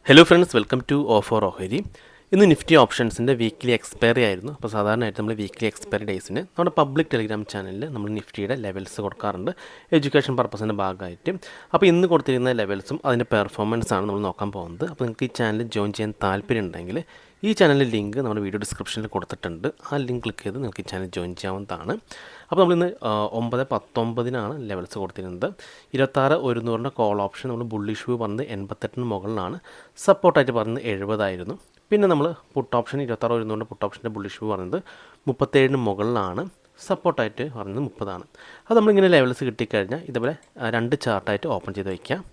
Hello friends, welcome to offer ഓഹരി. ഇന്ന് Nifty ഓപ്ഷൻസിൻ്റെ weekly expiry ആയിരുന്നു. അപ്പോൾ സാധാരണയായിട്ട് നമ്മൾ വീക്ക്ലി എക്സ്പയറി ഡേയ്സിന് നമ്മുടെ പബ്ലിക് ടെലിഗ്രാം ചാനലിൽ നമ്മൾ നിഫ്റ്റിയുടെ ലെവൽസ് കൊടുക്കാറുണ്ട് എഡ്യൂക്കേഷൻ പർപ്പസിൻ്റെ ഭാഗമായിട്ട്. അപ്പോൾ ഇന്ന് കൊടുത്തിരിക്കുന്ന ലെവൽസും അതിൻ്റെ പെർഫോമൻസാണ് നമ്മൾ നോക്കാൻ പോകുന്നത്. അപ്പോൾ നിങ്ങൾക്ക് ഈ ചാനൽ ജോയിൻ ചെയ്യാൻ താല്പര്യം ഉണ്ടെങ്കിൽ ഈ ചാനലിൻ്റെ ലിങ്ക് നമ്മുടെ വീഡിയോ ഡിസ്ക്രിപ്ഷനിൽ കൊടുത്തിട്ടുണ്ട്. ആ ലിങ്ക് ക്ലിക്ക് ചെയ്ത് നിങ്ങൾക്ക് ഈ ചാനൽ ജോയിൻ ചെയ്യാവുന്നതാണ്. അപ്പോൾ നമ്മളിന്ന് 9:19 ലെവൽസ് കൊടുത്തിരുന്നത്. 26,100 കോൾ ഓപ്ഷൻ നമ്മൾ ബുള്ളിഷ് വ്യൂ പറഞ്ഞത് 88 മുകളിലാണ്. സപ്പോർട്ടായിട്ട് പറഞ്ഞത് 70 ആയിരുന്നു. പിന്നെ നമ്മൾ പുട്ട് ഓപ്ഷൻ 26,100 പുട്ട് ഓപ്ഷൻ്റെ ബുള്ളിഷ് വ്യൂ പറഞ്ഞത് 37 മുകളിലാണ്. സപ്പോർട്ടായിട്ട് പറഞ്ഞത് 30 ആണ്. അത് നമ്മളിങ്ങനെ ലെവൽസ് കിട്ടിക്കഴിഞ്ഞാൽ ഇതുപോലെ രണ്ട് ചാർട്ടായിട്ട് ഓപ്പൺ ചെയ്ത് വയ്ക്കാം.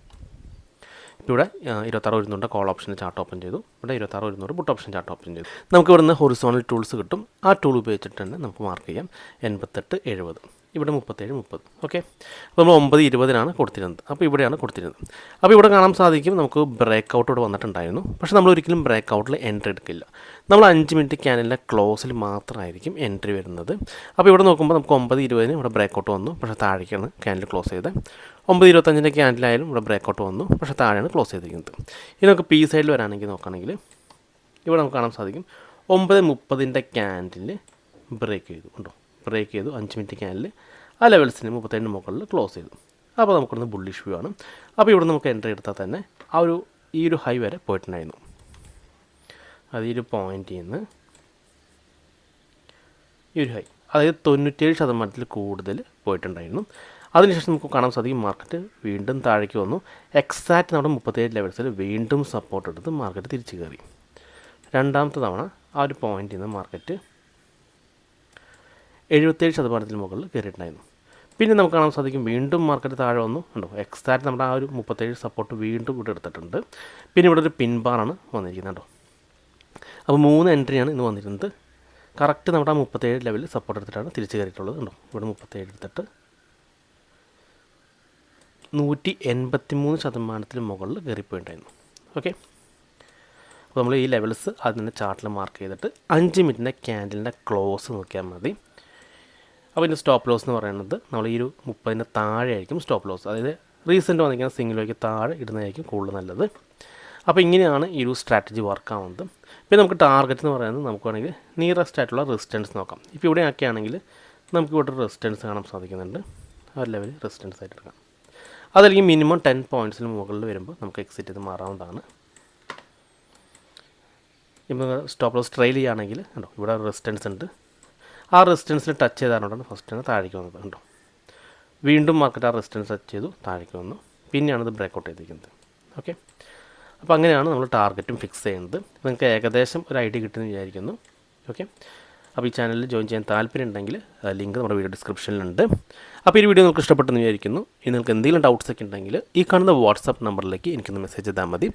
ഇപ്പോൾ ഇവിടെ 26,100 കോൾ ഓപ്ഷൻ്റെ ചാർട്ട് ഓപ്പൺ ചെയ്തു. ഇവിടെ 26,100 പുട്ട് ഓപ്ഷൻ ചാർട്ട് ഓപ്പൺ ചെയ്തു. നമുക്ക് ഇവിടുന്ന് ഹൊറിസോണൽ ടൂൾസ് കിട്ടും. ആ ടൂൾ ഉപയോഗിച്ചിട്ട് തന്നെ നമുക്ക് മാർക്ക് ചെയ്യാം. 88, 70, ഇവിടെ 37, 30. ഓക്കെ, അപ്പോൾ നമ്മൾ 9:20 കൊടുത്തിരുന്നത്. അപ്പോൾ ഇവിടെയാണ് കൊടുത്തിരുന്നത്. അപ്പോൾ ഇവിടെ കാണാൻ സാധിക്കും നമുക്ക് ബ്രേക്ക് ഔട്ട് ഇവിടെ വന്നിട്ടുണ്ടായിരുന്നു. പക്ഷേ നമ്മൾ ഒരിക്കലും ബ്രേക്ക് ഔട്ടിൽ എൻട്രി എടുക്കില്ല. നമ്മൾ 5 മിനിറ്റ് ക്യാനലിൻ്റെ ക്ലോസിൽ മാത്രമായിരിക്കും എൻട്രി വരുന്നത്. അപ്പോൾ ഇവിടെ നോക്കുമ്പോൾ നമുക്ക് 9:20 ഇവിടെ ബ്രേക്ക് ഔട്ട് വന്നു. പക്ഷേ താഴേക്കാണ് ക്യാനൽ ക്ലോസ് ചെയ്തത്. 9:25 ക്യാൻഡിലായാലും ഇവിടെ ബ്രേക്ക് ഔട്ട് വന്നു. പക്ഷേ താഴെയാണ് ക്ലോസ് ചെയ്തിരിക്കുന്നത്. ഇനി നമുക്ക് പി സൈഡിൽ വരാണെങ്കിൽ നോക്കുകയാണെങ്കിൽ ഇവിടെ നമുക്ക് കാണാൻ സാധിക്കും 9:30 ക്യാൻഡിൽ ബ്രേക്ക് ചെയ്തു. ഉണ്ടോ, ബ്രേക്ക് ചെയ്തു. 5 മിനിറ്റ് ക്യാൻഡിൽ ആ ലെവൽസിന് 37 മുകളിൽ ക്ലോസ് ചെയ്തു. അപ്പോൾ നമുക്കിവിടുന്ന് ബുള്ളിഷ് വ്യൂ ആണ്. അപ്പോൾ ഇവിടെ നമുക്ക് എൻട്രി എടുത്താൽ തന്നെ ഈ ഒരു ഹൈ വരെ പോയിട്ടുണ്ടായിരുന്നു. അത് ഈ ഒരു പോയിന്റിൽ നിന്ന് ഈ ഒരു ഹൈ, അതായത് 97% കൂടുതൽ പോയിട്ടുണ്ടായിരുന്നു. അതിനുശേഷം നമുക്ക് കാണാൻ സാധിക്കും മാർക്കറ്റ് വീണ്ടും താഴേക്ക് വന്നു. എക്സാക്റ്റ് നമ്മുടെ 37 ലെവൽസിൽ വീണ്ടും സപ്പോർട്ട് എടുത്ത് മാർക്കറ്റ് തിരിച്ചു കയറി. രണ്ടാമത്തെ തവണ ആ ഒരു പോയിന്റിൽ നിന്ന് മാർക്കറ്റ് 77% മുകളിൽ കയറിയിട്ടുണ്ടായിരുന്നു. പിന്നെ നമുക്ക് കാണാൻ സാധിക്കും വീണ്ടും മാർക്കറ്റ് താഴെ വന്നു. ഉണ്ടോ, എക്സാക്റ്റ് നമ്മുടെ ആ ഒരു 37 സപ്പോർട്ട് വീണ്ടും ഇവിടെ എടുത്തിട്ടുണ്ട്. പിന്നെ ഇവിടെ ഒരു പിൻബാറാണ് വന്നിരിക്കുന്നത്. കേട്ടോ, അപ്പോൾ 3 എൻട്രിയാണ് ഇന്ന് വന്നിരുന്നത്. കറക്റ്റ് നമ്മുടെ ആ 37 ലെവലിൽ സപ്പോർട്ട് എടുത്തിട്ടാണ് തിരിച്ചു കയറിയിട്ടുള്ളത്. ഉണ്ടോ, ഇവിടെ 37 എടുത്തിട്ട് 183% മുകളിൽ കയറിപ്പോയിട്ടുണ്ടായിരുന്നു. ഓക്കെ, അപ്പോൾ നമ്മൾ ഈ ലെവൽസ് അതിൻ്റെ ചാർട്ടിൽ മാർക്ക് ചെയ്തിട്ട് 5 മിനിറ്റിൻ്റെ ക്യാൻഡലിൻ്റെ ക്ലോസ് നോക്കിയാൽ മതി. അപ്പോൾ ഇതിൻ്റെ സ്റ്റോപ്പ് ലോസ് എന്ന് പറയുന്നത് നമ്മൾ ഈ ഒരു 30 താഴെ ആയിരിക്കും സ്റ്റോപ്പ് ലോസ്. അതായത് റീസെൻ്റ് വന്നിരിക്കുന്ന സിംഗിലേക്ക് താഴെ ഇടുന്നതായിരിക്കും കൂടുതൽ നല്ലത്. അപ്പോൾ ഇങ്ങനെയാണ് ഈ ഒരു സ്ട്രാറ്റജി വർക്ക് ആവുന്നത്. പിന്നെ നമുക്ക് ടാർഗറ്റ് എന്ന് പറയുന്നത് നമുക്ക് വേണമെങ്കിൽ നിയറസ്റ്റ് ആയിട്ടുള്ള റെസിസ്റ്റൻസ് നോക്കാം. ഇപ്പോൾ ഇവിടെ ആക്കിയാണെങ്കിൽ നമുക്ക് ഇവിടെ ഒരു റെസിസ്റ്റൻസ് കാണാൻ സാധിക്കുന്നുണ്ട്. ആ ഒരു ലെവൽ റെസിസ്റ്റൻസ് ആയിട്ട് എടുക്കാം. അതല്ലെങ്കിൽ മിനിമം 10 പോയിൻറ്റ്സിന് മുകളിൽ വരുമ്പോൾ നമുക്ക് എക്സിറ്റ് ചെയ്ത് മാറാവുന്നതാണ്. ഇപ്പോൾ സ്റ്റോപ്പ് ലോസ് ട്രെയിൽ ചെയ്യുകയാണെങ്കിൽ കണ്ടോ, ഇവിടെ റെസിസ്റ്റൻസ് ഉണ്ട്. ആ റെസിസ്റ്റൻസിൽ ടച്ച് ചെയ്താലുകൊണ്ടാണ് ഫസ്റ്റ് താഴേക്ക് വന്നത്. കണ്ടോ, വീണ്ടും മാർക്കറ്റ് ആ റെസിസ്റ്റൻസ് ടച്ച് ചെയ്തു, താഴേക്ക് വന്നു. പിന്നെയാണ് ഇത് ബ്രേക്ക് ഔട്ട് ചെയ്തിരിക്കുന്നത്. ഓക്കെ, അപ്പോൾ അങ്ങനെയാണ് നമ്മൾ ടാർഗറ്റും ഫിക്സ് ചെയ്യുന്നത്. നിങ്ങൾക്ക് ഏകദേശം ഒരു ഐഡിയ കിട്ടുമെന്ന് വിചാരിക്കുന്നു. ഓക്കെ, അപ്പോൾ ഈ ചാനലിൽ ജോയിൻ ചെയ്യാൻ താല്പര്യം ഉണ്ടെങ്കിൽ ലിങ്ക് നമ്മുടെ വീഡിയോ ഡിസ്ക്രിപ്ഷനിലുണ്ട്. അപ്പോൾ ഈ വീഡിയോ നിങ്ങൾക്ക് ഇഷ്ടപ്പെട്ടെന്ന് വിചാരിക്കുന്നു. ഇനി നിങ്ങൾക്ക് എന്തെങ്കിലും ഡൗട്ട്സ് ഒക്കെ ഉണ്ടെങ്കിൽ ഈ കാണുന്ന വാട്സാപ്പ് നമ്പറിലേക്ക് എനിക്കൊന്ന് മെസ്സേജ് ചെയ്താൽ മതി.